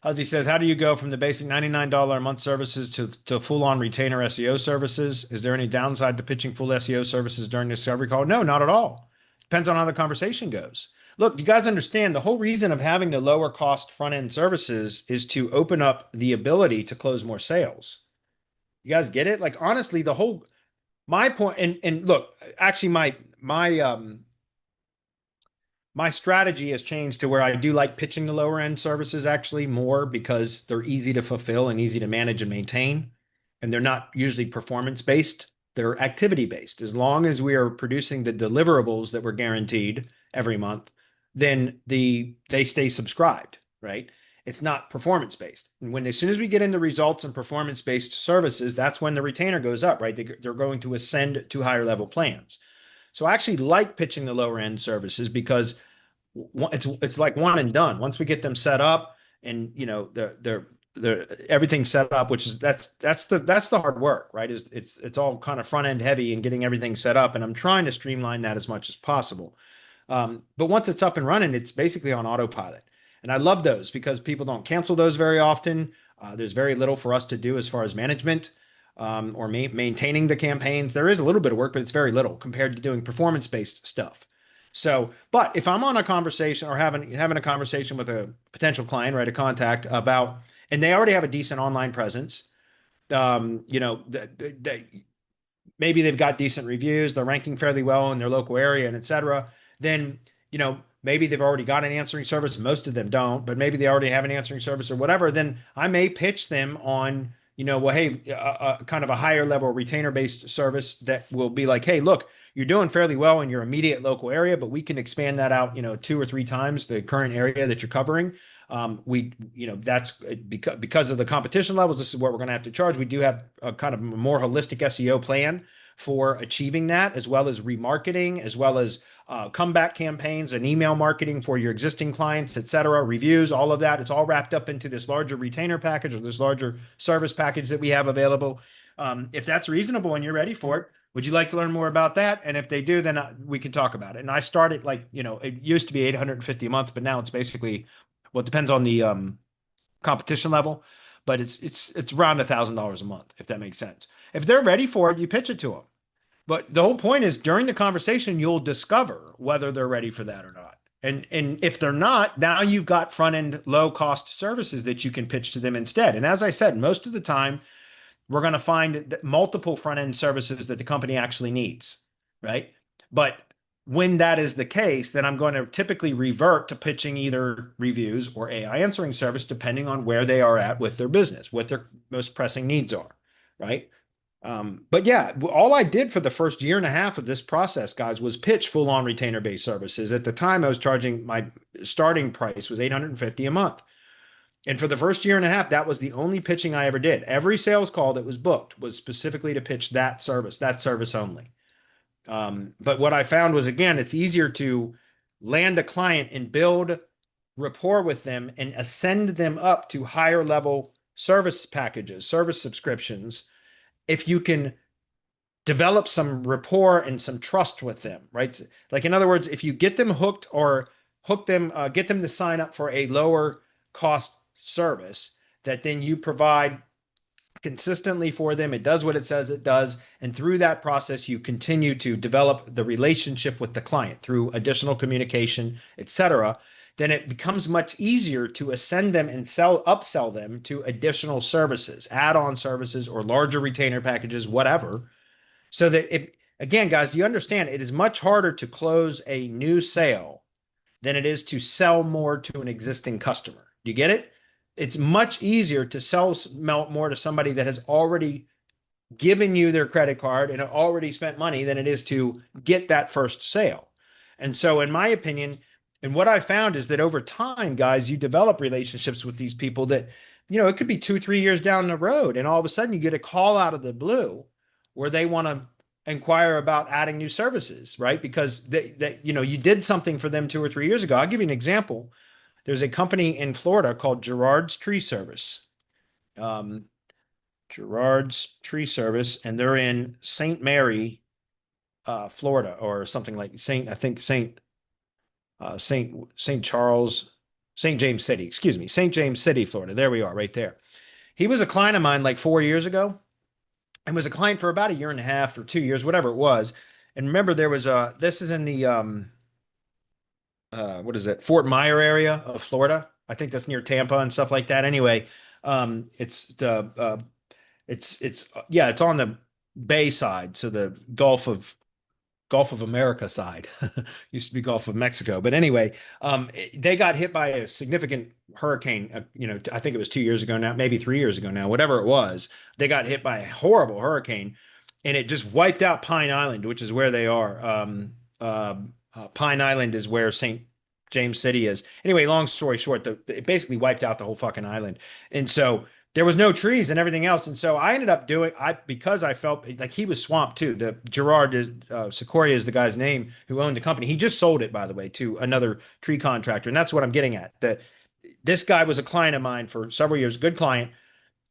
Ozzy says, how do you go from the basic $99 a month services to full-on retainer SEO services? Is there any downside to pitching full SEO services during the discovery call? No, not at all. Depends on how the conversation goes. Look, you guys understand the whole reason of having the lower cost front-end services is to open up the ability to close more sales. You guys get it? Like honestly, the whole my point and look, actually my strategy has changed to where I do like pitching the lower end services actually more because they're easy to fulfill and easy to manage and maintain. And they're not usually performance based, they're activity based. As long as we are producing the deliverables that we're guaranteed every month, then they stay subscribed, right? It's not performance based. And when as soon as we get into results and performance based services, that's when the retainer goes up, right? They're going to ascend to higher level plans. So I actually like pitching the lower end services because it's like one and done. Once we get them set up and they're everything's set up, which is that's the hard work, right? Is it's all kind of front end heavy and getting everything set up, and I'm trying to streamline that as much as possible. But once it's up and running, it's basically on autopilot, and I love those because people don't cancel those very often. There's very little for us to do as far as management or maintaining the campaigns. There is a little bit of work, but it's very little compared to doing performance based stuff. So, but if I'm on a conversation or having a conversation with a potential client, right, a contact about, and they already have a decent online presence, maybe they've got decent reviews, they're ranking fairly well in their local area, and et cetera, then, maybe they've already got an answering service. Most of them don't, but maybe they already have an answering service or whatever. Then I may pitch them on, well, hey, kind of a higher level retainer based service that will be like, hey, look, you're doing fairly well in your immediate local area, but we can expand that out, two or three times the current area that you're covering. That's because of the competition levels. This is what we're going to have to charge. We do have a kind of more holistic SEO plan for achieving that, as well as remarketing, as well as comeback campaigns and email marketing for your existing clients, et cetera, reviews, all of that. It's all wrapped up into this larger retainer package or this larger service package that we have available. If that's reasonable and you're ready for it, would you like to learn more about that? And if they do, then we can talk about it. And I started it used to be 850 a month, but now it's basically, well, it depends on the competition level, but it's around $1,000 a month, if that makes sense. If they're ready for it, you pitch it to them. But the whole point is during the conversation, you'll discover whether they're ready for that or not. And if they're not, now you've got front end low cost services that you can pitch to them instead. And as I said, most of the time, we're going to find multiple front end services that the company actually needs, right? But when that is the case, then I'm going to typically revert to pitching either reviews or AI answering service, depending on where they are at with their business, what their most pressing needs are, right? But yeah, all I did for the first year and a half of this process, guys, was pitch full on retainer based services. At the time, I was charging my starting price was $850 a month. And for the first year and a half, that was the only pitching I ever did. Every sales call that was booked was specifically to pitch that service only. But what I found was, again, it's easier to land a client and build rapport with them and ascend them up to higher level service packages, service subscriptions, if you can develop some rapport and some trust with them, right? Like, in other words, if you get them hooked or get them to sign up for a lower cost service that then you provide consistently for them. It does what it says it does. And through that process, you continue to develop the relationship with the client through additional communication, et cetera. Then it becomes much easier to ascend them and upsell them to additional services, add-on services or larger retainer packages, whatever. So that again, guys, do you understand? It is much harder to close a new sale than it is to sell more to an existing customer. Do you get it? It's much easier to sell more to somebody that has already given you their credit card and already spent money than it is to get that first sale. And so, in my opinion, and what I found is that over time, guys, you develop relationships with these people that, it could be 2, 3 years down the road. And all of a sudden you get a call out of the blue where they want to inquire about adding new services, right? Because you did something for them 2 or 3 years ago. I'll give you an example. There's a company in Florida called Gerard's Tree Service. Gerard's Tree Service, and they're in St. Mary, Florida, or something like St. Charles. St. James City, excuse me, St. James City, Florida. There we are, right there. He was a client of mine like 4 years ago, and was a client for about a year and a half or 2 years, whatever it was. And remember, there was a this is in the what is it, Fort Myer area of Florida. I think that's near Tampa and stuff like that. Anyway, it's the it's yeah, it's on the Bay side, so the Gulf of America side. Used to be Gulf of Mexico. But anyway, they got hit by a significant hurricane. I think it was 2 years ago now, maybe 3 years ago now, whatever it was. They got hit by a horrible hurricane, and it just wiped out Pine Island, which is where they are. Pine Island is where St. James City is. Anyway, long story short, it basically wiped out the whole fucking island. And so there was no trees and everything else. And so I ended up because I felt like he was swamped too. The Gerard Sequoia is the guy's name who owned the company. He just sold it, by the way, to another tree contractor. And that's what I'm getting at. That this guy was a client of mine for several years, good client.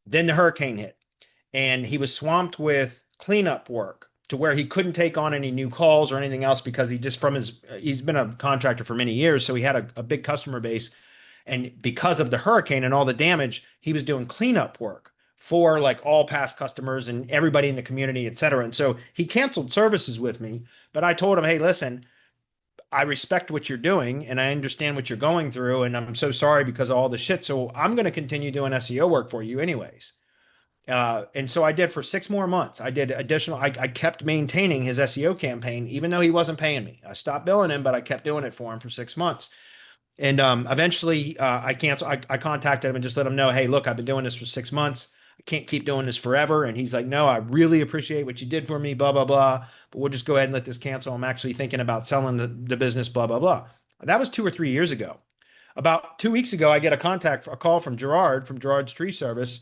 Then the hurricane hit, and he was swamped with cleanup work to where he couldn't take on any new calls or anything else because he's been a contractor for many years. So he had a big customer base. And because of the hurricane and all the damage, he was doing cleanup work for like all past customers and everybody in the community, et cetera. And so he canceled services with me, but I told him, hey, listen, I respect what you're doing and I understand what you're going through. And I'm so sorry because of all the shit. So I'm going to continue doing SEO work for you anyways. And so I did for 6 more months. I did additional, I kept maintaining his SEO campaign, even though he wasn't paying me. I stopped billing him, but I kept doing it for him for 6 months. And eventually I contacted him and just let him know, hey, look, I've been doing this for 6 months. I can't keep doing this forever. And he's like, no, I really appreciate what you did for me, blah, blah, blah. But we'll just go ahead and let this cancel. I'm actually thinking about selling the business, blah, blah, blah. That was 2 or 3 years ago. About 2 weeks ago, I get a call from Gerard, from Gerard's Tree Service.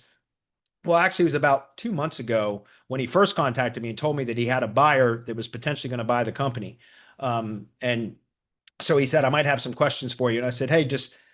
Well, actually, it was about 2 months ago when he first contacted me and told me that he had a buyer that was potentially going to buy the company. And so he said, I might have some questions for you. And I said, hey,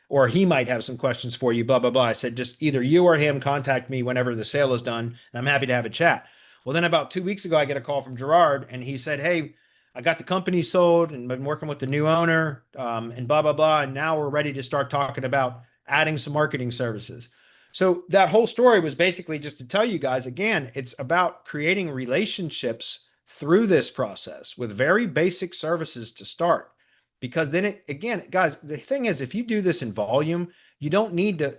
or he might have some questions for you, blah, blah, blah. I said, just either you or him contact me whenever the sale is done, and I'm happy to have a chat. Well, then about 2 weeks ago, I get a call from Gerard, and he said, hey, I got the company sold and been working with the new owner, and blah, blah, blah. And now we're ready to start talking about adding some marketing services. So that whole story was basically just to tell you guys, again, it's about creating relationships through this process with very basic services to start. Because then again, guys, the thing is, if you do this in volume, you don't need to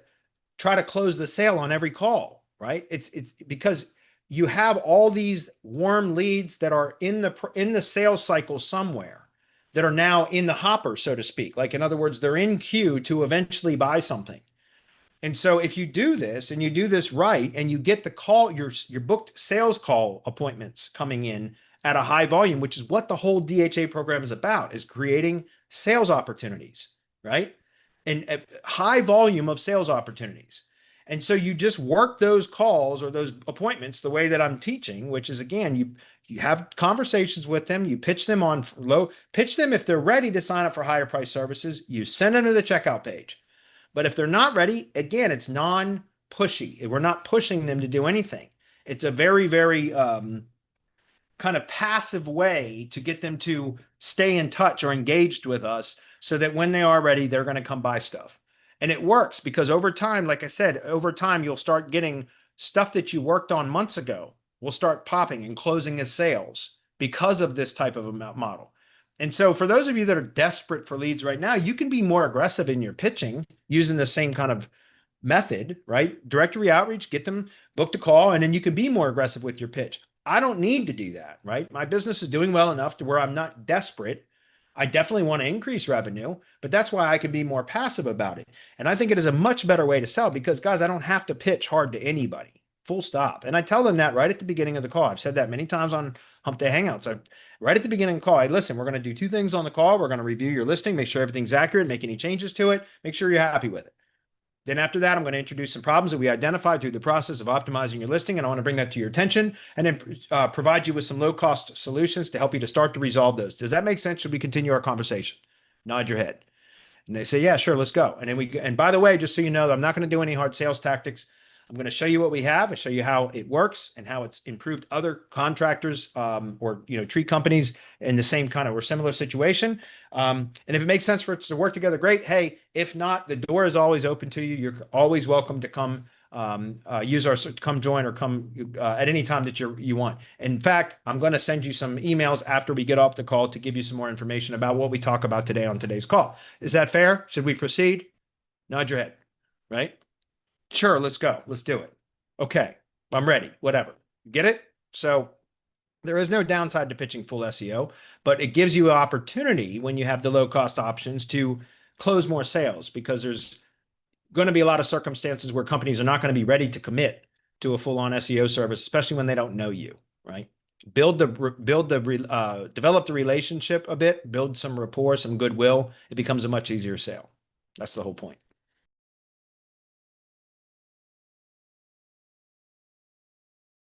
try to close the sale on every call, right? It's because you have all these warm leads that are in the sales cycle somewhere that are now in the hopper, so to speak. Like, in other words, they're in queue to eventually buy something. And so if you do this and you do this right, and you get the call, your booked sales call appointments coming in at a high volume, which is what the whole DHA program is about, is creating sales opportunities, right? And a high volume of sales opportunities. And so you just work those calls or those appointments the way that I'm teaching, which is, again, you have conversations with them, you pitch them pitch them if they're ready to sign up for higher price services, you send them to the checkout page. But if they're not ready, again, it's non-pushy. We're not pushing them to do anything. It's a very, very kind of passive way to get them to stay in touch or engaged with us so that when they are ready, they're going to come buy stuff. And it works because over time, like I said, over time, you'll start getting stuff that you worked on months ago will start popping and closing as sales because of this type of a model. And so for those of you that are desperate for leads right now, you can be more aggressive in your pitching using the same kind of method, right? Directory outreach, get them booked a call, and then you can be more aggressive with your pitch. I don't need to do that, right? My business is doing well enough to where I'm not desperate. I definitely want to increase revenue, but that's why I can be more passive about it. And I think it is a much better way to sell because, guys, I don't have to pitch hard to anybody, full stop. And I tell them that right at the beginning of the call. I've said that many times on Hump Day Hangouts. Right at the beginning of the call, hey, listen, we're going to do 2 things on the call. We're going to review your listing, make sure everything's accurate, make any changes to it, make sure you're happy with it. Then after that, I'm going to introduce some problems that we identified through the process of optimizing your listing, and I want to bring that to your attention, and then provide you with some low-cost solutions to help you to start to resolve those. Does that make sense? Should we continue our conversation? Nod your head. And they say, yeah, sure, let's go. And by the way, just so you know, I'm not going to do any hard sales tactics. I'm going to show you what we have. I show you how it works and how it's improved other contractors or tree companies in the same kind of or similar situation. And if it makes sense for it to work together, great. Hey, if not, the door is always open to you. You're always welcome to come use our come join or come at any time that you want. In fact, I'm going to send you some emails after we get off the call to give you some more information about what we talk about today on today's call. Is that fair? Should we proceed? Nod your head, right? Sure, let's go. Let's do it. Okay, I'm ready. Whatever. Get it? So there is no downside to pitching full SEO, but it gives you an opportunity when you have the low cost options to close more sales because there's going to be a lot of circumstances where companies are not going to be ready to commit to a full on SEO service, especially when they don't know you, right? Develop the relationship a bit, build some rapport, some goodwill. It becomes a much easier sale. That's the whole point.